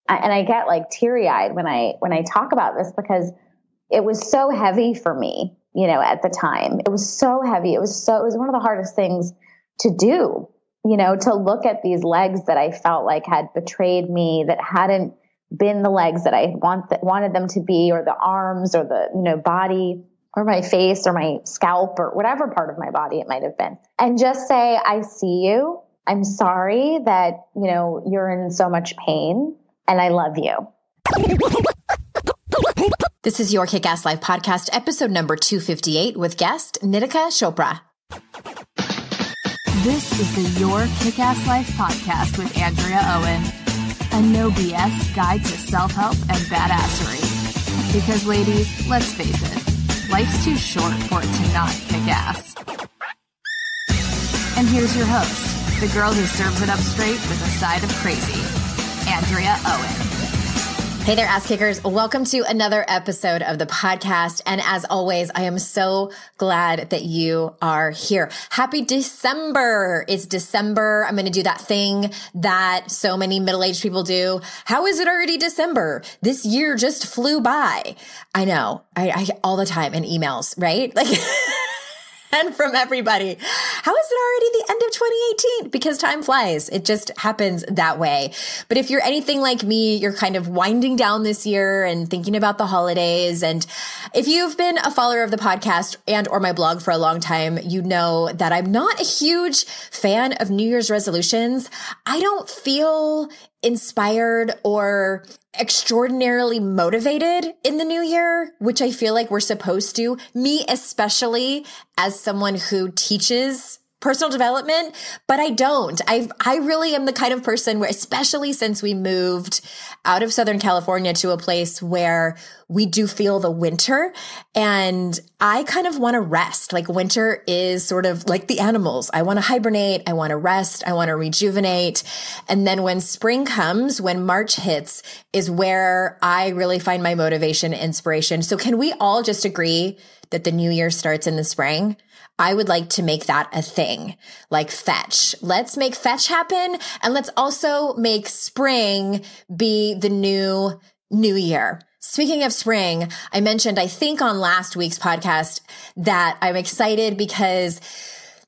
And I get like teary eyed when I talk about this, because it was so heavy for me, at the time. It was so heavy. It was one of the hardest things to do, to look at these legs that I felt like had betrayed me, that hadn't been the legs that I wanted them to be, or the arms, or the, body, or my face, or my scalp, or whatever part of my body it might have been. And just say, I see you. I'm sorry that, you're in so much pain, and I love you. This is Your Kick-Ass Life podcast, episode number 258 with guest Nitika Chopra. This is the Your Kick-Ass Life podcast with Andrea Owen, a no BS guide to self-help and badassery. Because ladies, let's face it, life's too short for it to not kick ass. And here's your host, the girl who serves it up straight with a side of crazy, Andrea Owen. Hey there, ass kickers. Welcome to another episode of the podcast. And as always, I am so glad that you are here. Happy December. It's December. I'm going to do that thing that so many middle-aged people do. How is it already December? This year just flew by. I know. I all the time in emails, right? Like, and from everybody. How is it already the end of 2018? Because time flies. It just happens that way. But if you're anything like me, you're kind of winding down this year and thinking about the holidays. And if you've been a follower of the podcast and or my blog for a long time, you know that I'm not a huge fan of New Year's resolutions. I don't feel inspired or extraordinarily motivated in the new year, which I feel like we're supposed to, me especially as someone who teaches personal development, but I don't. I really am the kind of person where, especially since we moved out of Southern California to a place where we do feel the winter, and I kind of want to rest. Like, winter is sort of like the animals. I want to hibernate. I want to rest. I want to rejuvenate. And then when spring comes, when March hits, is where I really find my motivation, inspiration. So can we all just agree that the new year starts in the spring? I would like to make that a thing, like fetch. Let's make fetch happen. And let's also make spring be the new year. Speaking of spring, I mentioned, I think on last week's podcast, that I'm excited because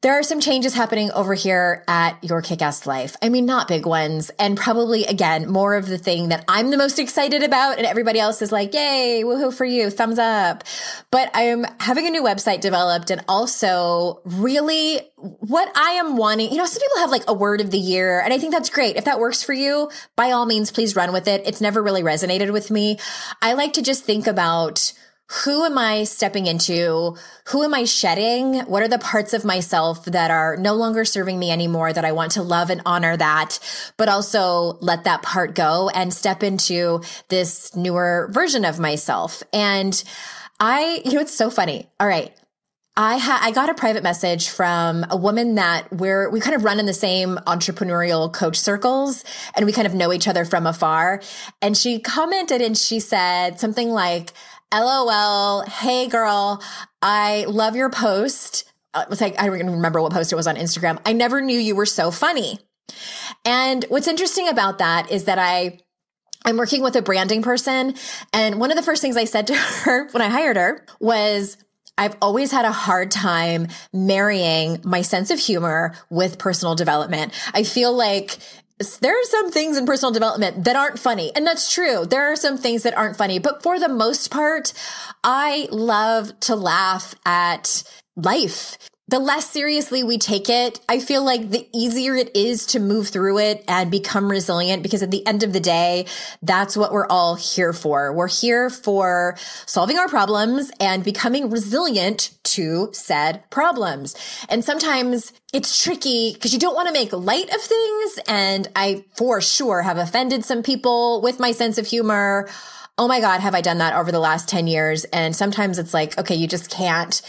there are some changes happening over here at Your Kick-Ass Life. I mean, not big ones. And probably, again, more of the thing that I'm the most excited about. And everybody else is like, yay, woohoo for you, thumbs up. But I'm having a new website developed, and also really what I am wanting, some people have like a word of the year, and I think that's great. If that works for you, by all means, please run with it. It's never really resonated with me. I like to just think about, who am I stepping into? Who am I shedding? What are the parts of myself that are no longer serving me anymore, that I want to love and honor that, but also let that part go and step into this newer version of myself? And it's so funny. All right. I got a private message from a woman that we kind of run in the same entrepreneurial coach circles, and we kind of know each other from afar. And she commented and she said something like, LOL, hey girl, I love your post. It's like, I don't even remember what post it was on Instagram. I never knew you were so funny. And what's interesting about that is that I'm working with a branding person. And one of the first things I said to her when I hired her was, I've always had a hard time marrying my sense of humor with personal development. I feel like there are some things in personal development that aren't funny. And that's true. There are some things that aren't funny. But for the most part, I love to laugh at life. The less seriously we take it, I feel like the easier it is to move through it and become resilient, because at the end of the day, that's what we're all here for. We're here for solving our problems and becoming resilient to said problems. And sometimes it's tricky because you don't want to make light of things. And I, for sure, have offended some people with my sense of humor. Oh my God, have I done that over the last 10 years? And sometimes it's like, okay, you just can't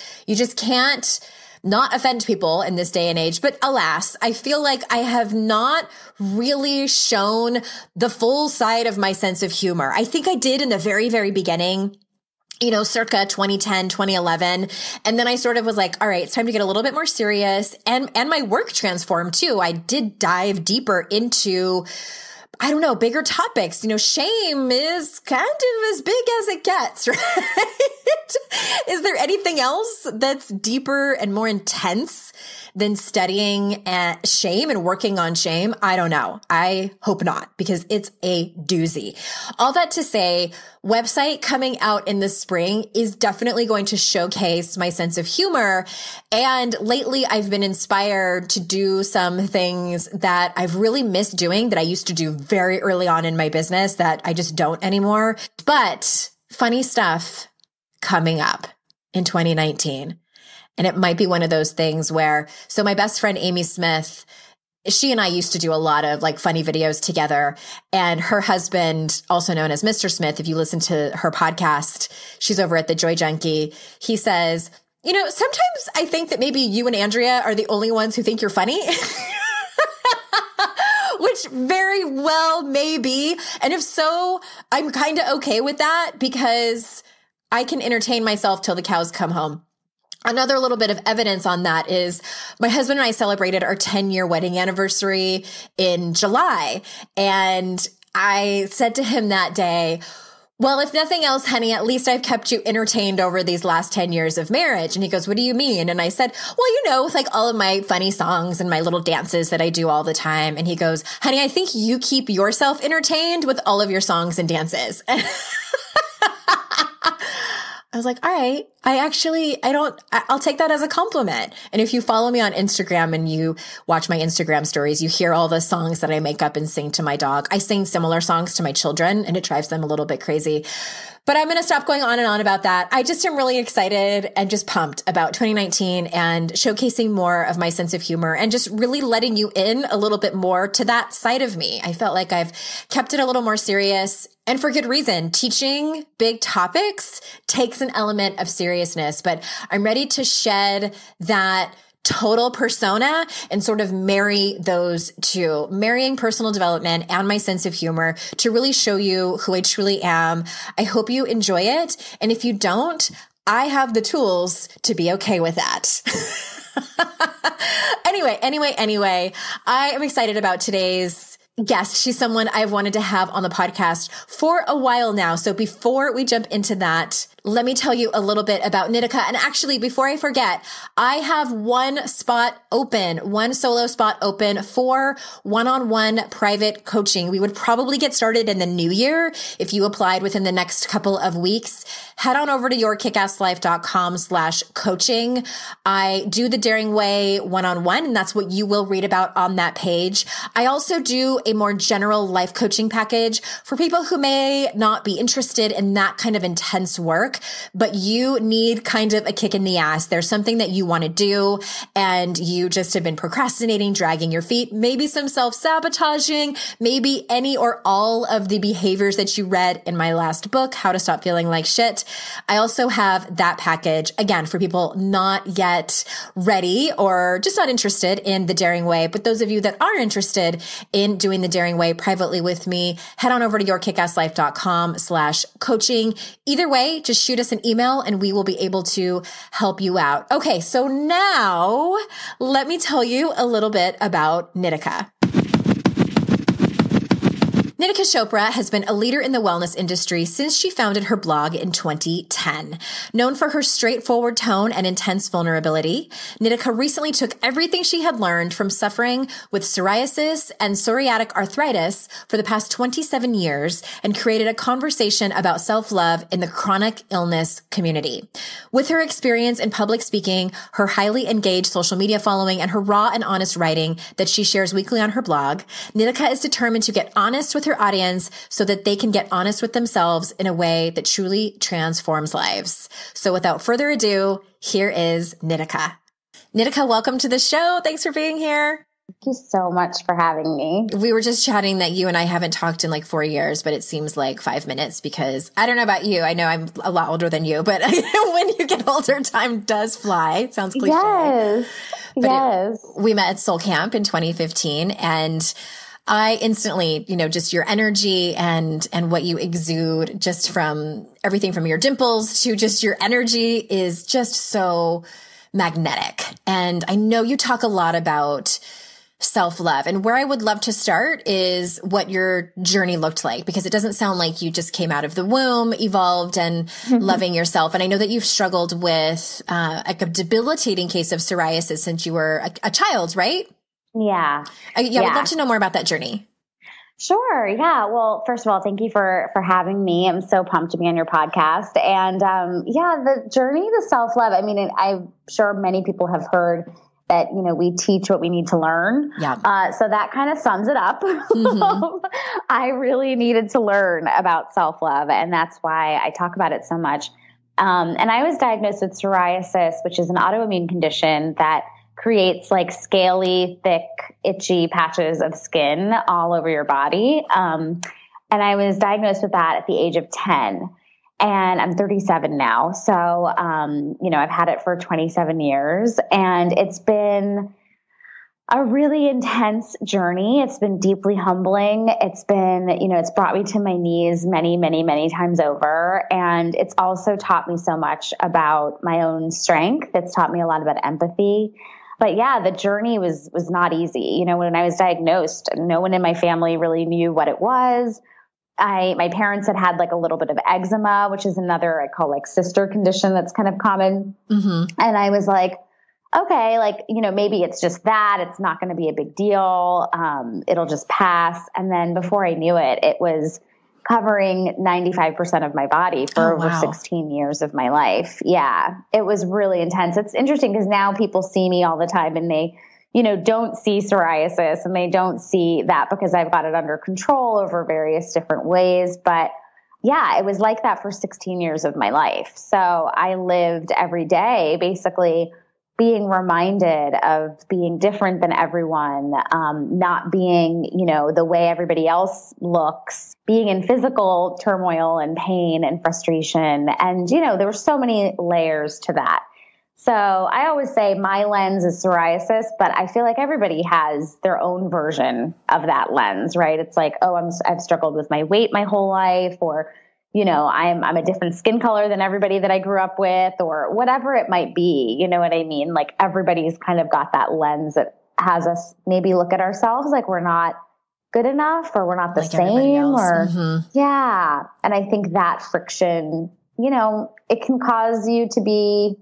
not offend people in this day and age. But alas, I feel like I have not really shown the full side of my sense of humor. I think I did in the very, very beginning, circa 2010, 2011. And then I sort of was like, all right, it's time to get a little bit more serious. And my work transformed too. I did dive deeper into I don't know, bigger topics. Shame is kind of as big as it gets, right? Is there anything else that's deeper and more intense than studying shame and working on shame? I don't know. I hope not, because it's a doozy. All that to say, website coming out in the spring is definitely going to showcase my sense of humor. And lately I've been inspired to do some things that I've really missed doing that I used to do very early on in my business that I just don't anymore. But funny stuff coming up in 2019. And it might be one of those things where, so my best friend, Amy Smith, she and I used to do a lot of like funny videos together. And her husband, also known as Mr. Smith, if you listen to her podcast, she's over at the Joy Junkie. He says, sometimes I think that maybe you and Andrea are the only ones who think you're funny. Which very well may be. And if so, I'm kind of okay with that because I can entertain myself till the cows come home. Another little bit of evidence on that is my husband and I celebrated our 10-year wedding anniversary in July. And I said to him that day, well, if nothing else, honey, at least I've kept you entertained over these last 10 years of marriage. And he goes, what do you mean? And I said, well, with like all of my funny songs and my little dances that I do all the time. And he goes, honey, I think you keep yourself entertained with all of your songs and dances. I was like, all right, I'll take that as a compliment. And if you follow me on Instagram and you watch my Instagram stories, you hear all the songs that I make up and sing to my dog. I sing similar songs to my children and it drives them a little bit crazy. But I'm going to stop going on and on about that. I just am really excited and just pumped about 2019 and showcasing more of my sense of humor and just really letting you in a little bit more to that side of me. I felt like I've kept it a little more serious. And for good reason. Teaching big topics takes an element of seriousness, but I'm ready to shed that total persona and sort of marry those two, marrying personal development and my sense of humor to really show you who I truly am. I hope you enjoy it. And if you don't, I have the tools to be okay with that. Anyway, I am excited about today's guest. She's someone I've wanted to have on the podcast for a while now. So before we jump into that, let me tell you a little bit about Nitika. And actually, before I forget, I have one solo spot open for one-on-one private coaching. We would probably get started in the new year if you applied within the next couple of weeks. Head on over to yourkickasslife.com/coaching. I do the Daring Way one-on-one, and that's what you will read about on that page. I also do a more general life coaching package for people who may not be interested in that kind of intense work, but you need kind of a kick in the ass. There's something that you want to do and you just have been procrastinating, dragging your feet, maybe some self-sabotaging, maybe any or all of the behaviors that you read in my last book, How to Stop Feeling Like Shit. I also have that package, again, for people not yet ready or just not interested in the Daring Way. But those of you that are interested in doing the Daring Way privately with me, head on over to yourkickasslife.com/coaching. Either way, just shoot us an email and we will be able to help you out. Okay, so now let me tell you a little bit about Nitika. Nitika Chopra has been a leader in the wellness industry since she founded her blog in 2010. Known for her straightforward tone and intense vulnerability, Nitika recently took everything she had learned from suffering with psoriasis and psoriatic arthritis for the past 27 years and created a conversation about self-love in the chronic illness community. With her experience in public speaking, her highly engaged social media following, and her raw and honest writing that she shares weekly on her blog, Nitika is determined to get honest with her audience so that they can get honest with themselves in a way that truly transforms lives. So without further ado, here is Nitika. Nitika, welcome to the show. Thanks for being here. Thank you so much for having me. We were just chatting that you and I haven't talked in like 4 years, but it seems like 5 minutes because I don't know about you. I know I'm a lot older than you, but when you get older, time does fly. It sounds cliche. Yes. But we met at Soul Camp in 2015 and I instantly, just your energy and what you exude just from everything from your dimples to just your energy is just so magnetic. And I know you talk a lot about self-love. And where I would love to start is what your journey looked like, because it doesn't sound like you just came out of the womb, evolved and loving yourself. And I know that you've struggled with like a debilitating case of psoriasis since you were a child, right? Yeah. I'd love to know more about that journey. Sure. Yeah. Well, first of all, thank you for having me. I'm so pumped to be on your podcast. And the journey to self-love, I mean, I'm sure many people have heard that, we teach what we need to learn. Yeah. So that kind of sums it up. Mm-hmm. I really needed to learn about self-love, and that's why I talk about it so much. And I was diagnosed with psoriasis, which is an autoimmune condition that creates like scaly, thick, itchy patches of skin all over your body. And I was diagnosed with that at the age of 10. And I'm 37 now. So, I've had it for 27 years, and it's been a really intense journey. It's been deeply humbling. It's been, it's brought me to my knees many, many, many times over. And it's also taught me so much about my own strength. It's taught me a lot about empathy. But yeah, the journey was not easy. When I was diagnosed, no one in my family really knew what it was. My parents had like a little bit of eczema, which is another, I call like sister condition that's kind of common. Mm-hmm. And I was like, okay, like, maybe it's just that. It's not going to be a big deal. It'll just pass. And then before I knew it, it was covering 95% of my body for over 16 years of my life. Yeah, it was really intense. It's interesting because now people see me all the time and they, don't see psoriasis, and they don't see that because I've got it under control over various different ways. But yeah, it was like that for 16 years of my life. So I lived every day basically being reminded of being different than everyone, not being, the way everybody else looks, being in physical turmoil and pain and frustration. And, there were so many layers to that. So I always say my lens is psoriasis, but I feel like everybody has their own version of that lens, right? It's like, I've struggled with my weight my whole life, or, I'm a different skin color than everybody that I grew up with, or whatever it might be. You know what I mean? Like everybody's kind of got that lens that has us maybe look at ourselves like we're not good enough, or we're not the same, or yeah. And I think that friction, it can cause you to be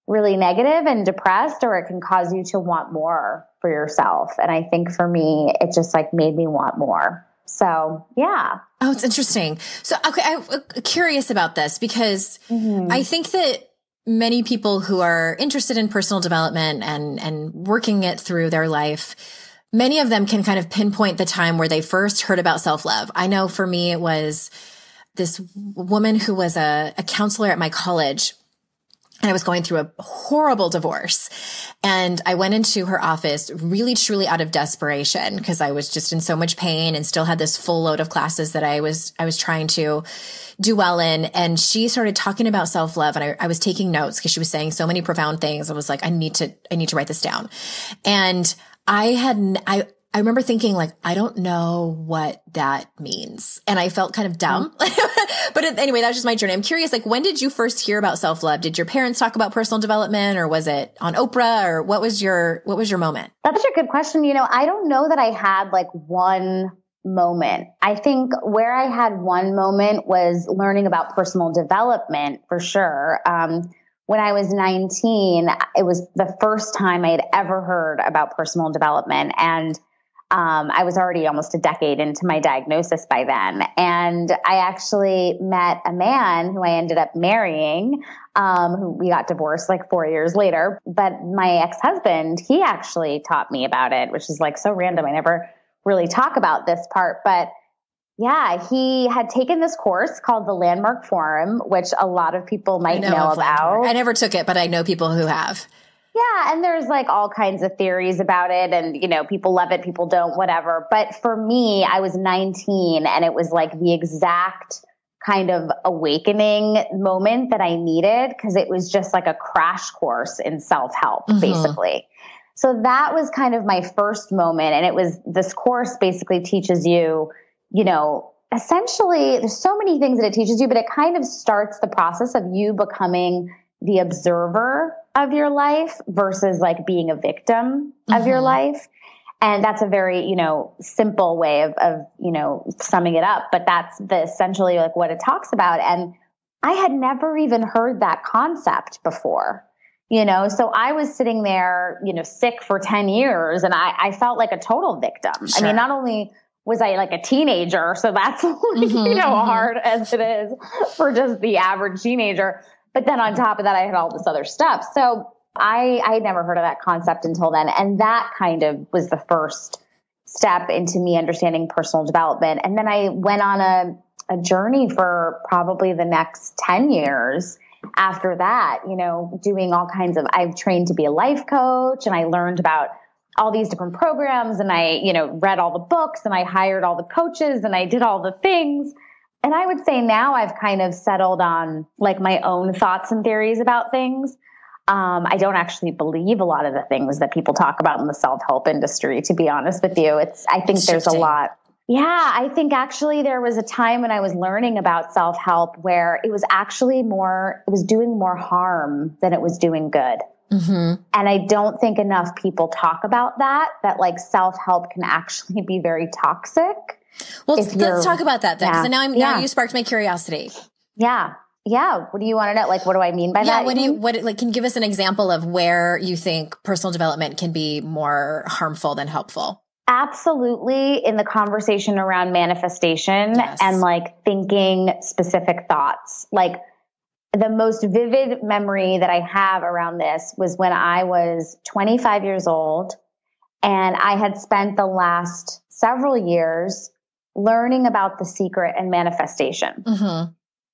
really negative and depressed, or it can cause you to want more for yourself. And I think for me, it just like made me want more. So yeah. Oh, it's interesting. So, okay, I'm curious about this because I think that many people who are interested in personal development and working it through their life, many of them can kind of pinpoint the time where they first heard about self-love. I know for me, it was this woman who was a counselor at my college. And I was going through a horrible divorce, and I went into her office really, truly out of desperation because I was just in so much pain and still had this full load of classes that I was trying to do well in. And she started talking about self-love, and I was taking notes because she was saying so many profound things. I was like, I need to write this down. And I remember thinking like, I don't know what that means. And I felt kind of dumb. But anyway, that was just my journey. I'm curious, like, when did you first hear about self-love? Did your parents talk about personal development, or was it on Oprah, or what was your moment? That's a good question. I don't know that I had like one moment. I think where I had one moment was learning about personal development for sure. When I was 19, it was the first time I had ever heard about personal development. And I was already almost a decade into my diagnosis by then. And I actually met a man who I ended up marrying, who we got divorced like 4 years later. But my ex-husband, he actually taught me about it, which is like so random. I never really talk about this part, but yeah, he had taken this course called the Landmark Forum, which a lot of people might know about. I never took it, but I know people who have. Yeah. And there's like all kinds of theories about it, and, people love it, people don't, whatever. But for me, I was 19, and it was like the exact kind of awakening moment that I needed, because it was just like a crash course in self-help, basically. So that was kind of my first moment. And it was, this course basically teaches you, essentially there's so many things that it teaches you, but it kind of starts the process of you becoming the observer of your life versus like being a victim of your life. And that's a very, simple way of, summing it up. But that's essentially like what it talks about. And I had never even heard that concept before, so I was sitting there, sick for 10 years and I felt like a total victim. Sure. I mean, not only was I like a teenager, so that's hard as it is for just the average teenager. But then on top of that, I had all this other stuff. So I had never heard of that concept until then. And that kind of was the first step into me understanding personal development. And then I went on a journey for probably the next 10 years after that, doing all kinds of, I've trained to be a life coach and I learned about all these different programs and I, read all the books and I hired all the coaches and I did all the things. And I would say now I've kind of settled on like my own thoughts and theories about things. I don't actually believe a lot of the things that people talk about in the self-help industry, to be honest with you. I think there's a lot. Yeah, I think actually there was a time when I was learning about self-help where it was actually it was doing more harm than it was doing good. Mm-hmm. And I don't think enough people talk about that like self-help can actually be very toxic. Well, let's talk about that then. So now you sparked my curiosity. Yeah. Yeah. What do you want to know? Like, what do I mean by that? Can you give us an example of where you think personal development can be more harmful than helpful? Absolutely. In the conversation around manifestation and like thinking specific thoughts, like the most vivid memory that I have around this was when I was 25 years old and I had spent the last several years learning about The Secret and manifestation. Mm-hmm.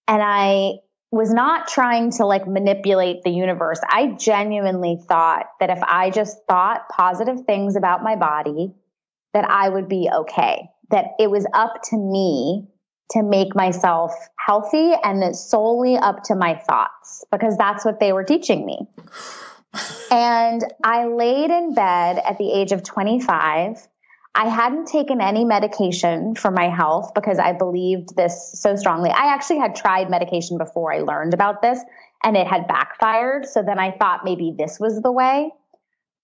And I was not trying to like manipulate the universe. I genuinely thought that if I just thought positive things about my body, that I would be okay, that it was up to me to make myself healthy and it's solely up to my thoughts because that's what they were teaching me. And I laid in bed at the age of 25. I hadn't taken any medication for my health because I believed this so strongly. I actually had tried medication before I learned about this and it had backfired. So then I thought maybe this was the way.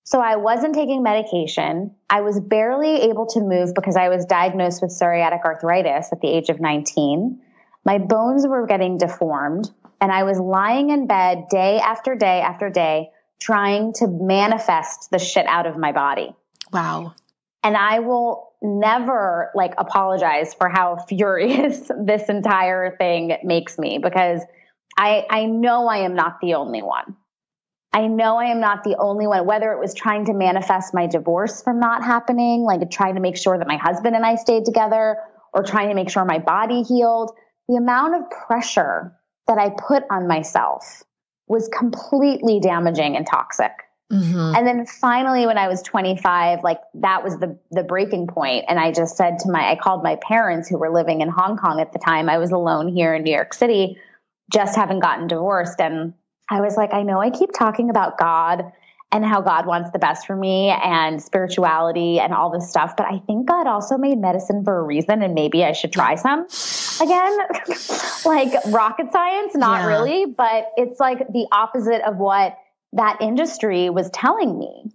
So I wasn't taking medication. I was barely able to move because I was diagnosed with psoriatic arthritis at the age of 19. My bones were getting deformed and I was lying in bed day after day after day trying to manifest the shit out of my body. Wow. And I will never like apologize for how furious this entire thing makes me because I know I am not the only one. I know I am not the only one, whether it was trying to manifest my divorce from not happening, like trying to make sure that my husband and I stayed together or trying to make sure my body healed. The amount of pressure that I put on myself was completely damaging and toxic. Mm-hmm. And then finally, when I was 25, like that was the breaking point. And I just said I called my parents who were living in Hong Kong at the time. I was alone here in New York City, just having gotten divorced. And I was like, I know I keep talking about God and how God wants the best for me and spirituality and all this stuff, but I think God also made medicine for a reason and maybe I should try some again. Like rocket science, not really, but it's like the opposite of what that industry was telling me,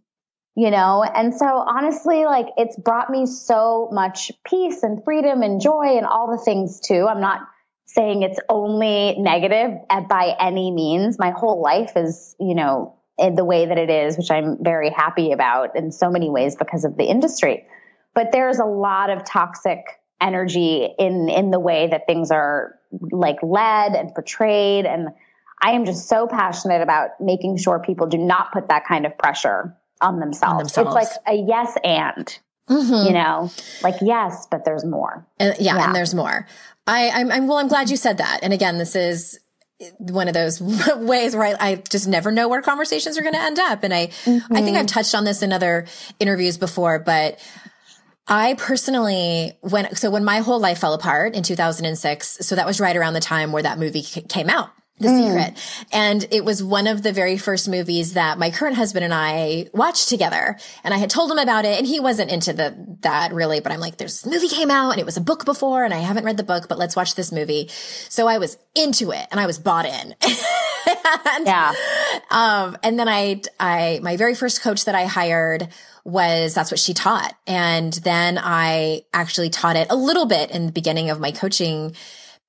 And so honestly, like it's brought me so much peace and freedom and joy and all the things too. I'm not saying it's only negative by any means. My whole life is, in the way that it is, which I'm very happy about in so many ways because of the industry. But there's a lot of toxic energy in the way that things are like led and portrayed. And I am just so passionate about making sure people do not put that kind of pressure on themselves. It's like a yes and, like yes, but there's more. And there's more. I'm glad you said that. And again, this is one of those ways where I just never know where conversations are going to end up. And I think I've touched on this in other interviews before, but I personally, when my whole life fell apart in 2006, so that was right around the time where that movie came out. The Secret. And it was one of the very first movies that my current husband and I watched together. And I had told him about it and he wasn't into that really, but I'm like, this movie came out and it was a book before and I haven't read the book, but let's watch this movie. So I was into it and I was bought in. And then my very first coach that I hired that's what she taught. And then I actually taught it a little bit in the beginning of my coaching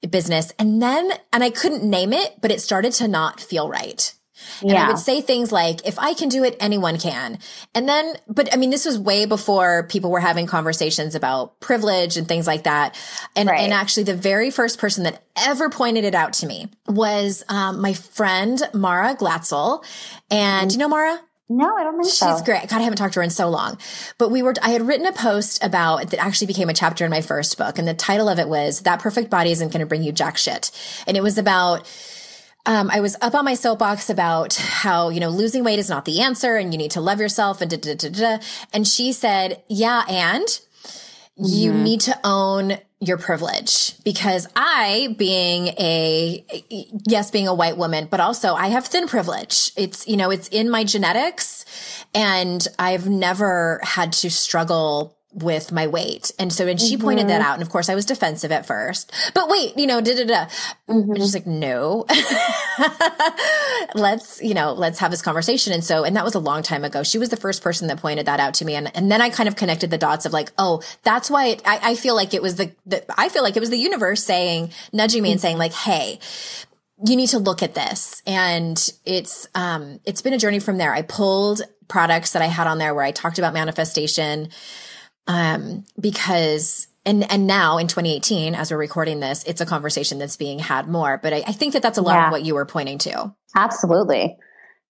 business. And I couldn't name it, but it started to not feel right. And I would say things like, if I can do it, anyone can. But I mean, this was way before people were having conversations about privilege and things like that. And actually the very first person that ever pointed it out to me was, my friend, Mara Glatzel. And do you know Mara? No, I don't think so. She's great. God, I haven't talked to her in so long. But I had written a post that actually became a chapter in my first book. And the title of it was That Perfect Body Isn't Going to Bring You Jack Shit. And it was about, I was up on my soapbox about how, losing weight is not the answer and you need to love yourself and And she said, yeah, and you need to own your privilege, because being a white woman, but also I have thin privilege. It's in my genetics, and I've never had to struggle with my weight. And so when she pointed that out, and of course I was defensive at first, but wait, I'm just like, no, let's have this conversation. And that was a long time ago. She was the first person that pointed that out to me. And then I kind of connected the dots of like, oh, that's why I feel like it was the universe nudging me and saying like, hey, you need to look at this. And it's been a journey from there. I pulled products that I had on there where I talked about manifestation, because now in 2018, as we're recording this, it's a conversation that's being had more, but I think that's a lot of what you were pointing to. Absolutely.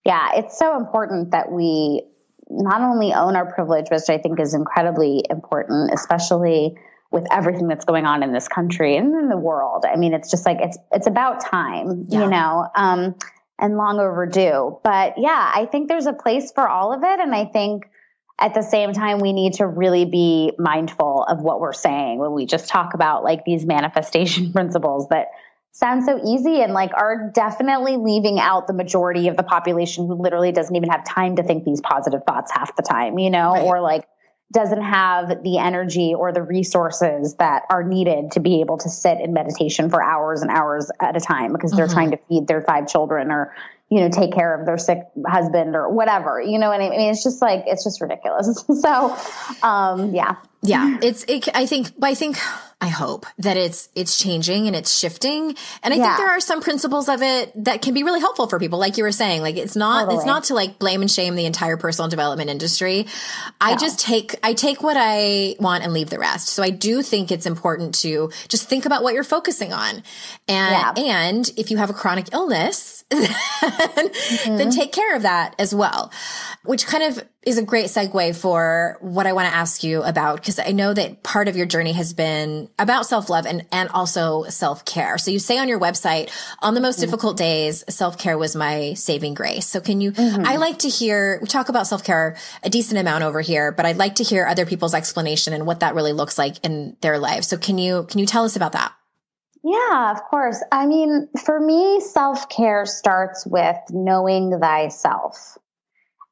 Yeah. It's so important that we not only own our privilege, which I think is incredibly important, especially with everything that's going on in this country and in the world. I mean, it's just like, it's about time, and long overdue, but I think there's a place for all of it. And I think at the same time, we need to really be mindful of what we're saying when we just talk about like these manifestation principles that sound so easy and like are definitely leaving out the majority of the population who literally doesn't even have time to think these positive thoughts half the time, or like doesn't have the energy or the resources that are needed to be able to sit in meditation for hours and hours at a time because they're trying to feed their 5 children or take care of their sick husband or whatever, what I mean? It's just like, it's just ridiculous. So, yeah. I hope that it's changing and it's shifting. And I think there are some principles of it that can be really helpful for people. Like you were saying, like it's not to like blame and shame the entire personal development industry. I take what I want and leave the rest. So I do think it's important to just think about what you're focusing on. And if you have a chronic illness, then take care of that as well, which kind of is a great segue for what I want to ask you about, because I know that part of your journey has been about self-love and also self-care. So you say on your website, on the most difficult days, self-care was my saving grace. So can you, I like to hear, we talk about self-care a decent amount over here, but I'd like to hear other people's explanation and what that really looks like in their lives. So can you tell us about that? Yeah, of course. I mean, for me, self-care starts with knowing thyself.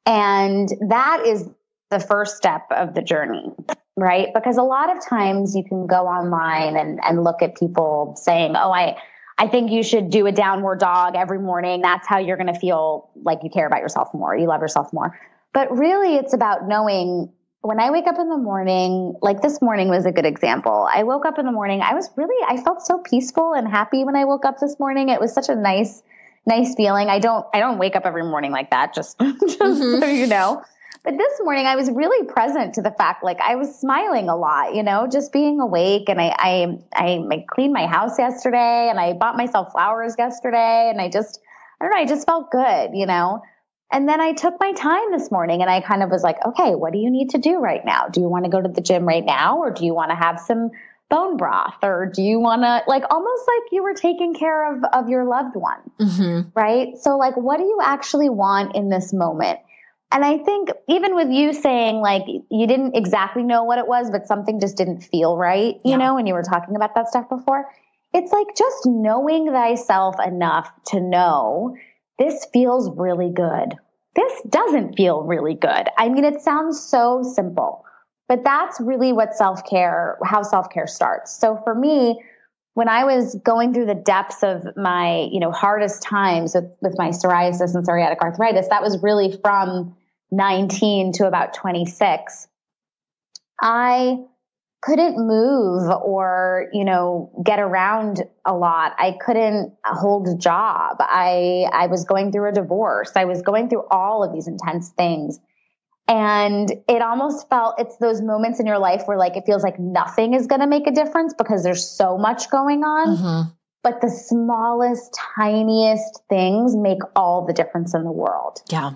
And that is the first step of the journey, right? Because a lot of times you can go online and look at people saying, oh, I think you should do a downward dog every morning. That's how you're going to feel like you care about yourself more, you love yourself more. But really, it's about knowing when I wake up in the morning, like this morning was a good example. I woke up in the morning. I felt so peaceful and happy when I woke up this morning. It was such a nice feeling. I don't wake up every morning like that, just so you know. But this morning I was really present to the fact, like I was smiling a lot, just being awake. And I cleaned my house yesterday and I bought myself flowers yesterday. And I just felt good, And then I took my time this morning and I kind of was like, okay, what do you need to do right now? Do you want to go to the gym right now? Or do you want to have some bone broth? Or do you want to almost like you were taking care of your loved one, right? So like, what do you actually want in this moment? And I think even with you saying like, you didn't exactly know what it was, but something just didn't feel right, you know, when you were talking about that stuff before, it's like just knowing thyself enough to know this feels really good. This doesn't feel really good. I mean, it sounds so simple, but that's really what how self-care starts. So for me, when I was going through the depths of my, hardest times with my psoriasis and psoriatic arthritis, that was really from 19 to about 26. I couldn't move or, get around a lot. I couldn't hold a job. I was going through a divorce. I was going through all of these intense things. And it almost felt, it's those moments in your life where like, it feels like nothing is going to make a difference because there's so much going on. Mm-hmm. But the smallest, tiniest things make all the difference in the world. Yeah.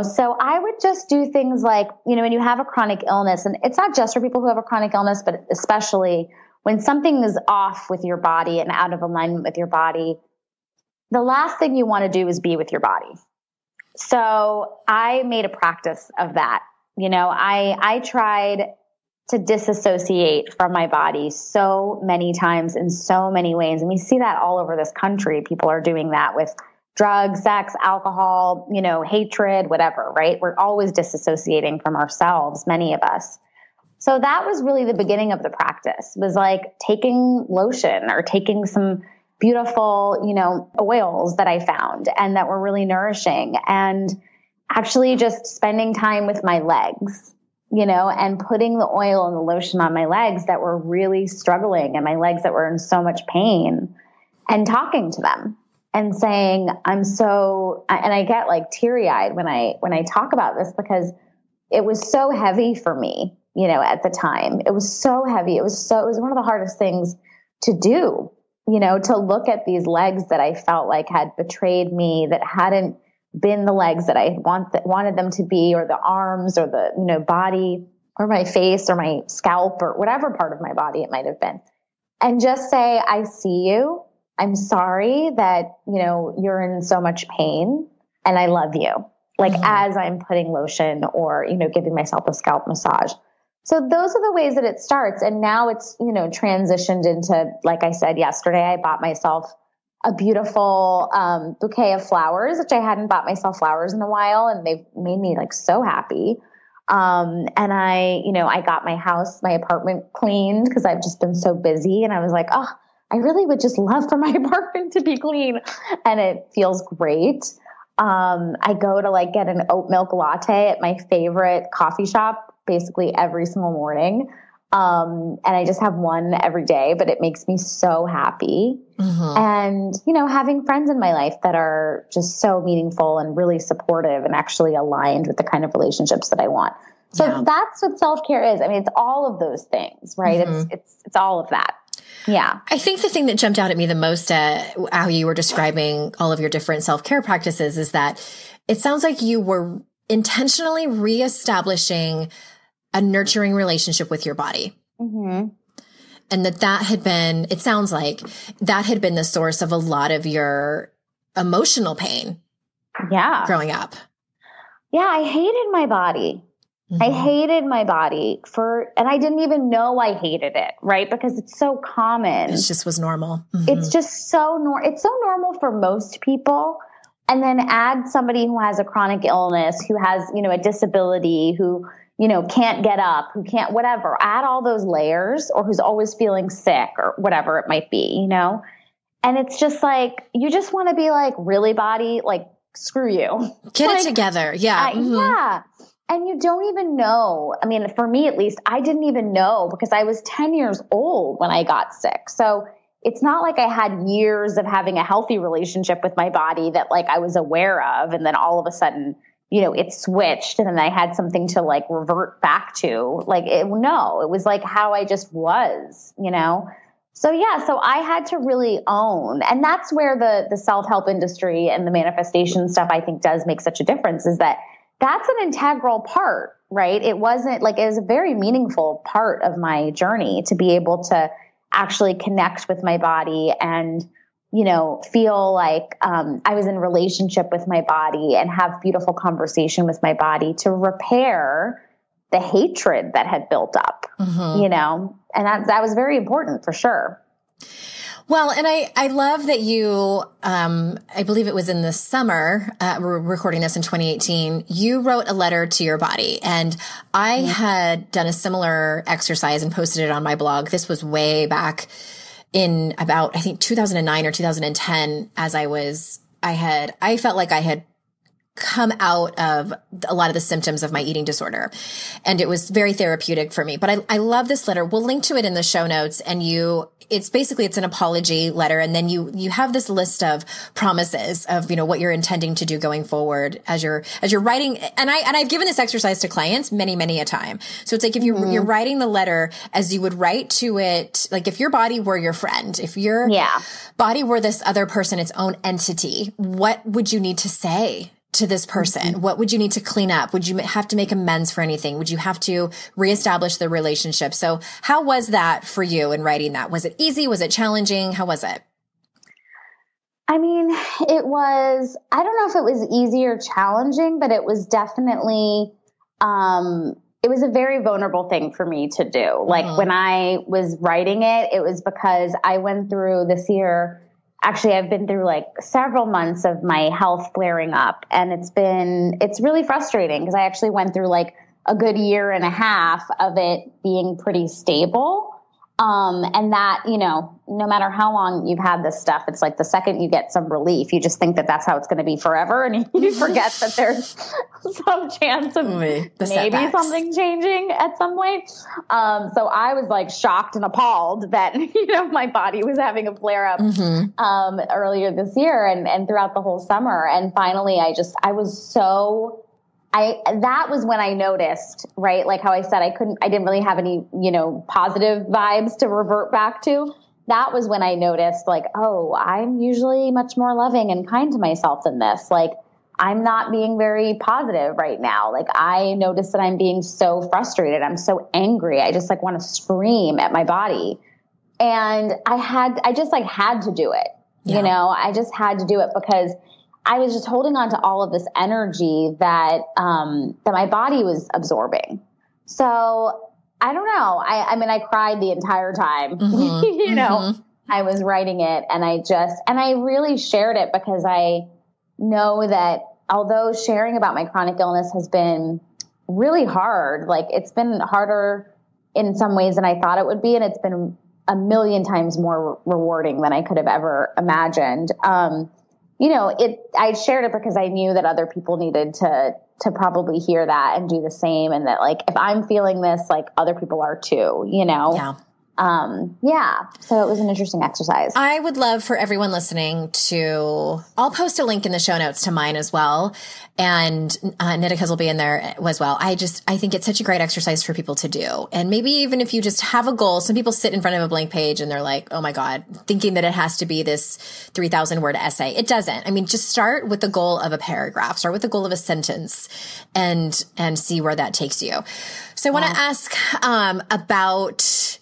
So I would just do things like, when you have a chronic illness, and it's not just for people who have a chronic illness, but especially when something is off with your body and out of alignment with your body, the last thing you want to do is be with your body. So I made a practice of that. I tried to disassociate from my body so many times in so many ways. And we see that all over this country. People are doing that with drugs, sex, alcohol, hatred, whatever, right? We're always disassociating from ourselves, many of us. So that was really the beginning of the practice, was like taking lotion or taking some beautiful, oils that I found and that were really nourishing, and actually just spending time with my legs, and putting the oil and the lotion on my legs that were really struggling and my legs that were in so much pain, and talking to them and saying, and I get like teary eyed when I talk about this, because it was so heavy for me, at the time. It was so heavy. It was one of the hardest things to do, to look at these legs that I felt like had betrayed me, that hadn't been the legs that I wanted them to be, or the arms, or the, body, or my face, or my scalp, or whatever part of my body it might have been. And just say, I see you. I'm sorry that, you're in so much pain, and I love you. Like, mm-hmm. as I'm putting lotion or, giving myself a scalp massage. So those are the ways that it starts. And now it's, transitioned into, like I said yesterday, I bought myself a beautiful bouquet of flowers, which I hadn't bought myself flowers in a while, and they've made me like so happy. And I got my apartment cleaned because I've just been so busy, and I was like, oh, I really would just love for my apartment to be clean, and it feels great. I go to like get an oat milk latte at my favorite coffee shop basically every single morning. And I just have one every day, but it makes me so happy. Mm-hmm. And, having friends in my life that are just so meaningful and really supportive and actually aligned with the kind of relationships that I want. So that's what self-care is. I mean, it's all of those things, right? Mm-hmm. It's all of that. Yeah. I think the thing that jumped out at me the most at how you were describing all of your different self-care practices is that it sounds like you were intentionally reestablishing a nurturing relationship with your body. Mm-hmm. And that had been, it sounds like that had been the source of a lot of your emotional pain. Yeah. Growing up. Yeah. I hated my body. Mm-hmm. I hated my body and I didn't even know I hated it, right? Because it's so common. It just was normal. Mm-hmm. It's just it's so normal for most people. And then add somebody who has a chronic illness, who has, a disability, who, can't get up, who can't, whatever, add all those layers, or who's always feeling sick or whatever it might be, And it's just like, you just want to be like, really, body? Like, screw you. Get it together. Yeah. Mm-hmm. Yeah. And you don't even know. I mean, for me, at least, I didn't even know because I was 10 years old when I got sick. So it's not like I had years of having a healthy relationship with my body that like I was aware of. And then all of a sudden, it switched and then I had something to like revert back to. It was like how I just was, So yeah, so I had to really own, and that's where the self-help industry and the manifestation stuff I think does make such a difference, is that that's an integral part, right? It wasn't like, it was a very meaningful part of my journey to be able to actually connect with my body and, feel like I was in relationship with my body and have beautiful conversation with my body to repair the hatred that had built up, and that was very important for sure. Well, and I love that you, I believe it was in the summer, we're recording this in 2018, you wrote a letter to your body, and I had done a similar exercise and posted it on my blog. This was way back in about, I think 2009 or 2010, as I felt like I had come out of a lot of the symptoms of my eating disorder. And it was very therapeutic for me. But I love this letter. We'll link to it in the show notes. And it's an apology letter. And then you have this list of promises of, what you're intending to do going forward as you're writing. And I've given this exercise to clients many, many a time. So it's like, if you're writing the letter as you would write to it, like if your body were your friend, if your body were this other person, its own entity, what would you need to say to this person? What would you need to clean up? Would you have to make amends for anything? Would you have to reestablish the relationship? So how was that for you in writing that? Was it easy? Was it challenging? How was it? I mean, I don't know if it was easy or challenging, but it was definitely, it was a very vulnerable thing for me to do. Like when I was writing it, it was because I went through this year. Actually, I've been through like several months of my health flaring up, and it's really frustrating because I actually went through like a good year and a half of it being pretty stable. And that, no matter how long you've had this stuff, it's like the second you get some relief, you just think that that's how it's going to be forever. And you forget that there's some chance of maybe something changing at some point. So I was like shocked and appalled that, my body was having a flare up, earlier this year and throughout the whole summer. And finally, that was when I noticed, right? Like how I said, I didn't really have any, positive vibes to revert back to. That was when I noticed like, oh, I'm usually much more loving and kind to myself than this. Like I'm not being very positive right now. Like I noticed that I'm being so frustrated. I'm so angry. I just like want to scream at my body. And I just like had to do it. I just had to do it because I was just holding on to all of this energy that my body was absorbing. So I don't know. I mean, I cried the entire time, I was writing it and I really shared it because I know that although sharing about my chronic illness has been really hard, like it's been harder in some ways than I thought it would be. And it's been a million times more rewarding than I could have ever imagined. I shared it because I knew that other people needed to probably hear that and do the same. And that like, if I'm feeling this, like other people are too, So it was an interesting exercise. I would love for everyone listening I'll post a link in the show notes to mine as well. And Nitika's will be in there as well. I think it's such a great exercise for people to do. And maybe even if you just have a goal, some people sit in front of a blank page and they're like, oh my God, thinking that it has to be this 3,000 word essay. It doesn't. I mean, just start with the goal of a paragraph, start with the goal of a sentence and see where that takes you. So I want to ask about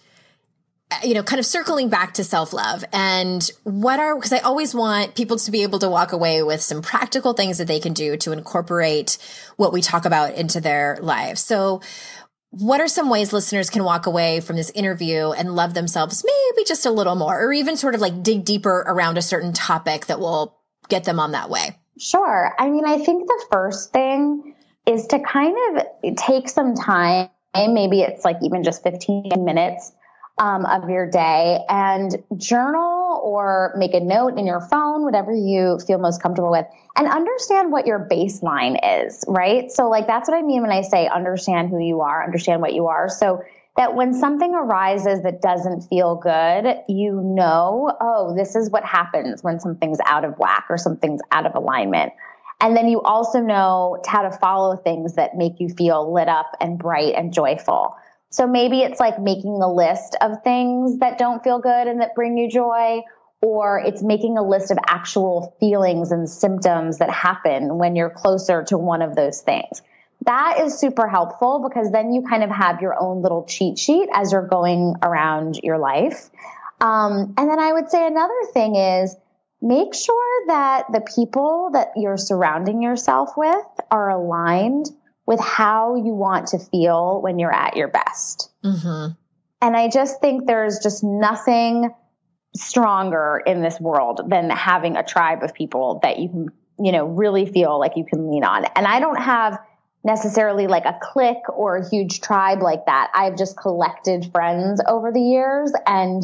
kind of circling back to self-love and because I always want people to be able to walk away with some practical things that they can do to incorporate what we talk about into their lives. So what are some ways listeners can walk away from this interview and love themselves maybe just a little more, or even sort of like dig deeper around a certain topic that will get them on that way? Sure. I mean, I think the first thing is to kind of take some time, maybe it's like even just 15 minutes of your day, and journal or make a note in your phone, whatever you feel most comfortable with, and understand what your baseline is, right? So like, that's what I mean when I say understand who you are, understand what you are. So that when something arises that doesn't feel good, oh, this is what happens when something's out of whack or something's out of alignment. And then you also know how to follow things that make you feel lit up and bright and joyful. So maybe it's like making a list of things that don't feel good and that bring you joy, or it's making a list of actual feelings and symptoms that happen when you're closer to one of those things. That is super helpful because then you kind of have your own little cheat sheet as you're going around your life. And then I would say another thing is make sure that the people that you're surrounding yourself with are aligned with how you want to feel when you're at your best. And I just think there's just nothing stronger in this world than having a tribe of people that you can, really feel like you can lean on. And I don't have necessarily like a clique or a huge tribe like that. I've just collected friends over the years, and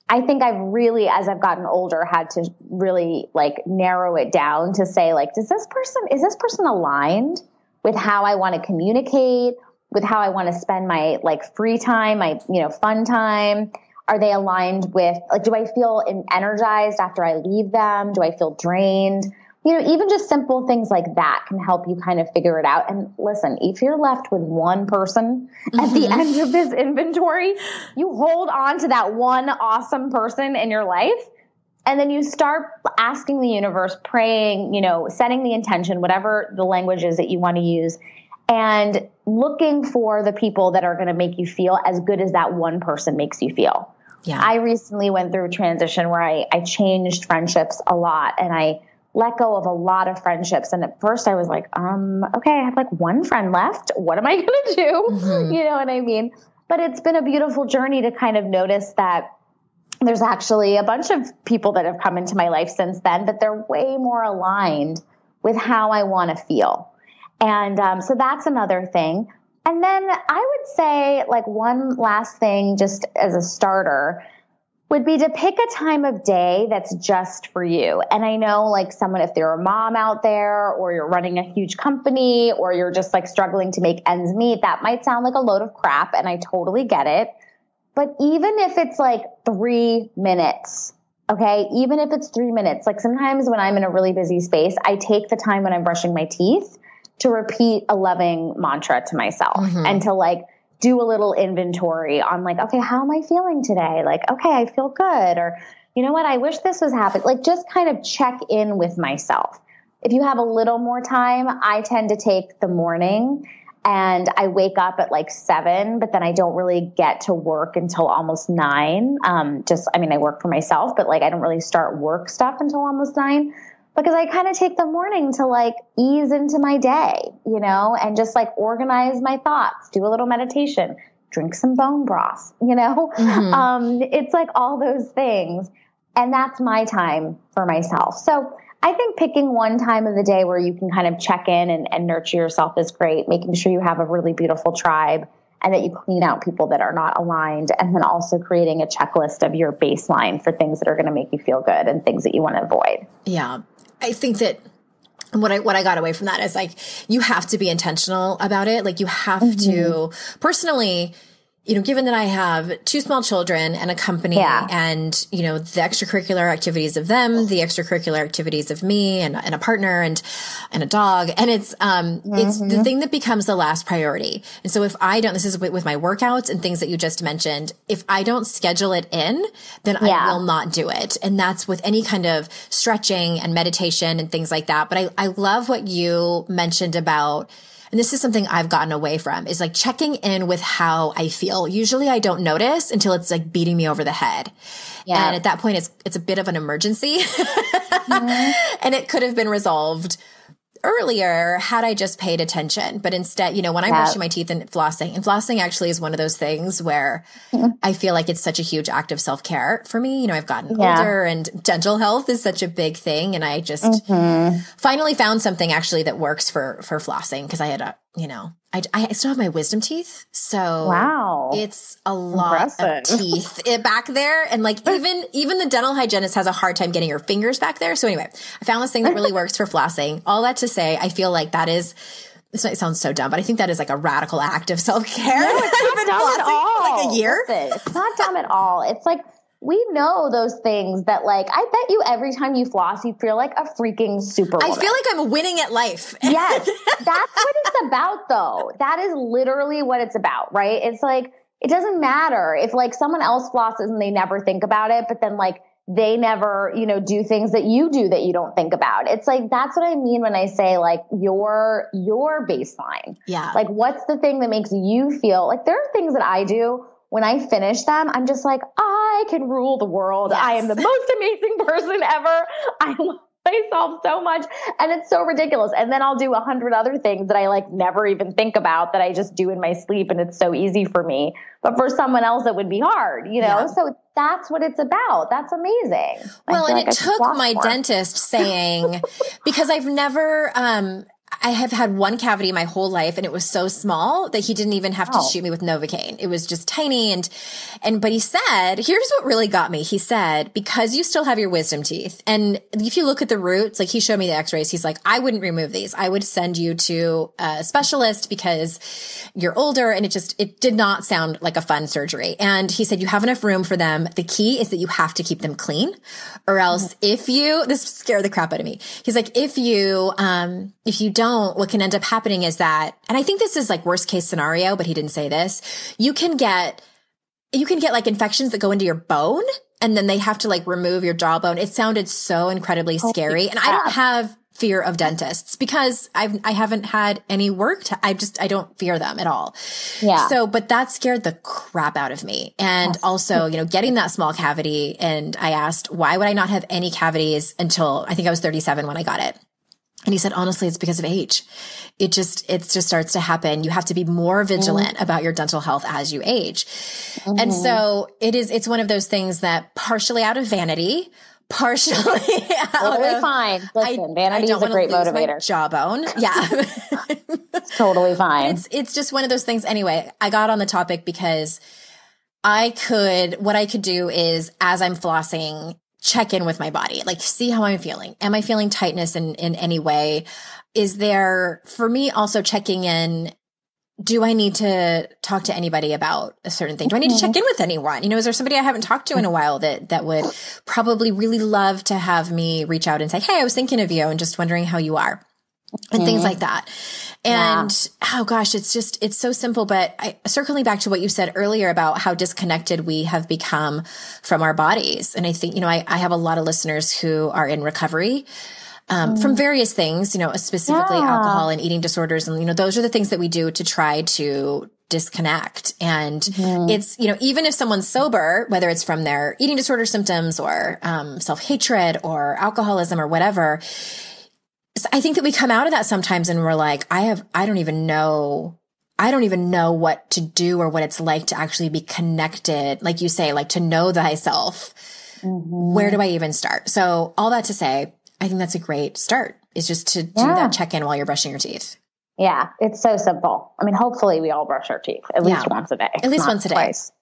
I think I've really, as I've gotten older, had to really like narrow it down to say like, is this person aligned with how I want to communicate, with how I want to spend my like free time, my, fun time? Are they aligned with, like, do I feel energized after I leave them? Do I feel drained? Even just simple things like that can help you kind of figure it out. And listen, if you're left with one person at the end of this inventory, you hold on to that one awesome person in your life. And then you start asking the universe, praying, setting the intention, whatever the language is that you want to use, and looking for the people that are going to make you feel as good as that one person makes you feel. Yeah. I recently went through a transition where I changed friendships a lot, and I let go of a lot of friendships. And at first I was like, okay, I have like one friend left. What am I going to do? Mm-hmm. You know what I mean? But it's been a beautiful journey to kind of notice that there's actually a bunch of people that have come into my life since then, but they're way more aligned with how I want to feel. And so that's another thing. And then I would say like one last thing, just as a starter, would be to pick a time of day that's just for you. And I know like someone, if they're a mom out there, or you're running a huge company, or you're just like struggling to make ends meet, that might sound like a load of crap. And I totally get it. But even if it's like 3 minutes, okay, even if it's 3 minutes, like sometimes when I'm in a really busy space, I take the time when I'm brushing my teeth to repeat a loving mantra to myself and to like do a little inventory on like, okay, how am I feeling today? Like, okay, I feel good. Or, you know what? I wish this was happening. Like just kind of check in with myself. If you have a little more time, I tend to take the morning, and I wake up at like 7, but then I don't really get to work until almost 9. I work for myself, but like I don't really start work stuff until almost 9. Because I kind of take the morning to like ease into my day, and just like organize my thoughts, do a little meditation, drink some bone broth, it's like all those things. And that's my time for myself. So I think picking one time of the day where you can kind of check in and nurture yourself is great. Making sure you have a really beautiful tribe and that you clean out people that are not aligned. And then also creating a checklist of your baseline for things that are going to make you feel good and things that you want to avoid. Yeah. I think that what I got away from that is like, you have to be intentional about it. Like you have to personally, given that I have 2 small children and a company and, the extracurricular activities of them, the extracurricular activities of me and a partner and a dog. And it's the thing that becomes the last priority. And so if I don't, this is with my workouts and things that you just mentioned, if I don't schedule it in, then I will not do it. And that's with any kind of stretching and meditation and things like that. But I love what you mentioned about, and this is something I've gotten away from, is like checking in with how I feel. Usually I don't notice until it's like beating me over the head. Yeah. And at that point, it's a bit of an emergency. And it could have been resolved earlier had I just paid attention. But instead, when I'm brushing my teeth and flossing actually is one of those things where I feel like it's such a huge act of self-care for me. I've gotten older and dental health is such a big thing. And I just finally found something actually that works for flossing, because I had I still have my wisdom teeth. So it's a lot of teeth back there. And like even the dental hygienist has a hard time getting her fingers back there. So anyway, I found this thing that really works for flossing. All that to say, I feel like that is, this might sound so dumb, but I think that is like a radical act of self-care. No, it's not dumb at all. For like a year. Listen, it's not dumb at all. It's like, we know those things that like, I bet you every time you floss, you feel like a freaking superwoman. I feel like I'm winning at life. Yes. That's what it's about though. That is literally what it's about, right? It's like, it doesn't matter if like someone else flosses and they never think about it, but then like they never, do things that you do that you don't think about. It's like, that's what I mean when I say like your baseline. Yeah. Like what's the thing that makes you feel like, there are things that I do when I finish them, I'm just like, I can rule the world. Yes. I am the most amazing person ever. I love myself so much. And it's so ridiculous. And then I'll do 100 other things that I like never even think about that I just do in my sleep. And it's so easy for me. But for someone else, it would be hard, Yeah. So that's what it's about. That's amazing. Well, and it took my dentist saying, because I've never, I have had one cavity my whole life, and it was so small that he didn't even have to shoot me with Novocaine. It was just tiny. But he said, here's what really got me. He said, because you still have your wisdom teeth, and if you look at the roots, like he showed me the x-rays, he's like, I wouldn't remove these. I would send you to a specialist because you're older, and it did not sound like a fun surgery. And he said, you have enough room for them. The key is that you have to keep them clean, or else this scared the crap out of me. He's like, if you don't, what can end up happening is that, and I think this is like worst case scenario, but he didn't say this, you can get like infections that go into your bone, and then they have to like remove your jawbone. It sounded so incredibly scary. And I don't have fear of dentists because I haven't had any work. I don't fear them at all. Yeah. So, but that scared the crap out of me. And also, getting that small cavity, and I asked, why would I not have any cavities until I think I was 37 when I got it? And he said, honestly, it's because of age. It just starts to happen. You have to be more vigilant about your dental health as you age. And so it's one of those things that partially out of vanity, partially totally fine. Listen, vanity is a great motivator. My jawbone. Yeah. It's totally fine. It's just one of those things. Anyway, I got on the topic because what I could do is, as I'm flossing, check in with my body, like see how I'm feeling. Am I feeling tightness in any way? Is there, for me, also checking in, do I need to talk to anybody about a certain thing? Do I need to check in with anyone? Is there somebody I haven't talked to in a while that would probably really love to have me reach out and say, hey, I was thinking of you and just wondering how you are, and things like that. And oh gosh, it's so simple. But circling back to what you said earlier about how disconnected we have become from our bodies. And I think, I have a lot of listeners who are in recovery, from various things, specifically alcohol and eating disorders. And, those are the things that we do to try to disconnect. And it's, even if someone's sober, whether it's from their eating disorder symptoms or, self-hatred or alcoholism or whatever, I think that we come out of that sometimes and we're like, I don't even know what to do or what it's like to actually be connected. Like you say, like to know thyself. Where do I even start? So all that to say, I think that's a great start, is just to do that check-in while you're brushing your teeth. Yeah. It's so simple. I mean, hopefully we all brush our teeth at least once a day. At least once a day. Twice.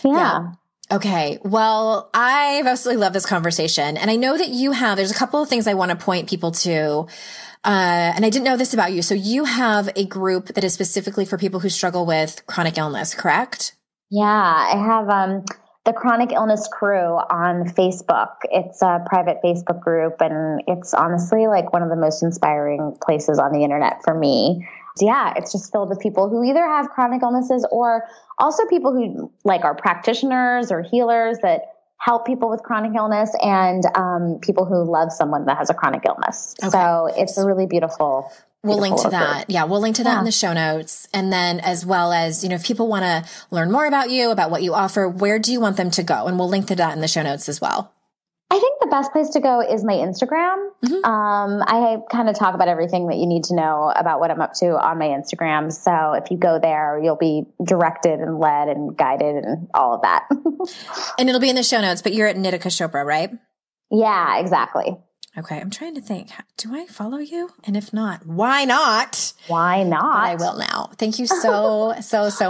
Yeah. Okay. Well, I've absolutely loved this conversation. And I know that there's a couple of things I want to point people to. And I didn't know this about you. So you have a group that is specifically for people who struggle with chronic illness, correct? Yeah. I have, the Chronic Illness Crew on Facebook. It's a private Facebook group, and it's honestly like one of the most inspiring places on the internet for me. Yeah, it's just filled with people who either have chronic illnesses or also people who like are practitioners or healers that help people with chronic illness, and people who love someone that has a chronic illness. Okay. So it's a really beautiful. We'll link to that. Yeah, we'll link to that in the show notes. And then as well as, if people want to learn more about you, about what you offer, where do you want them to go? And we'll link to that in the show notes as well. I think the best place to go is my Instagram. I kind of talk about everything that you need to know about what I'm up to on my Instagram. So if you go there, you'll be directed and led and guided and all of that. And it'll be in the show notes, but you're at Nitika Chopra, right? Yeah, exactly. Okay. I'm trying to think, do I follow you? And if not, why not? Why not? But I will now. Thank you so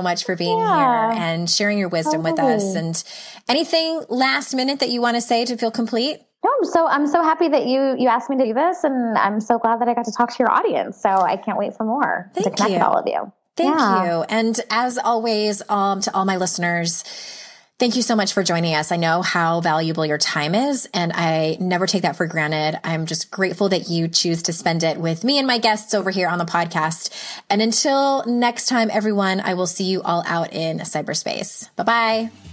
much for being here and sharing your wisdom with us. And anything last minute that you want to say to feel complete? No, I'm so happy that you asked me to do this, and I'm so glad that I got to talk to your audience. So I can't wait for more to connect with all of you. Thank you. And as always, to all my listeners, thank you so much for joining us. I know how valuable your time is, and I never take that for granted. I'm just grateful that you choose to spend it with me and my guests over here on the podcast. And until next time, everyone, I will see you all out in cyberspace. Bye-bye.